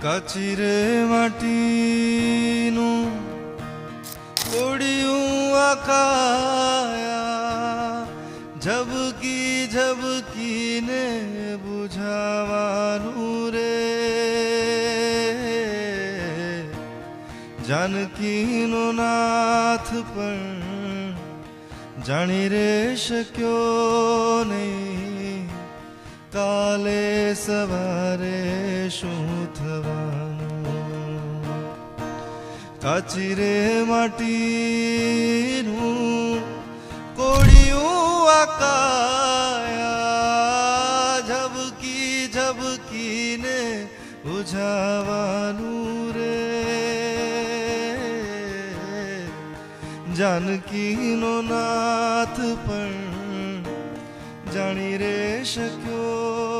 કાચી રે માટીનું કોડિયું આકાયા ઝબકી ઝબકીને બુઝાવાનું રે જાનકીનો નાથ પણ જાણી રે શક્યો નહીં કાલે સવારે શું થવાનું કાચી રે માટીનું કોડિયું આકાયા ઝબકી ઝબકીને બુઝાવાનું રે જાનકીનો નાથ પણ જાણી રે શક્યો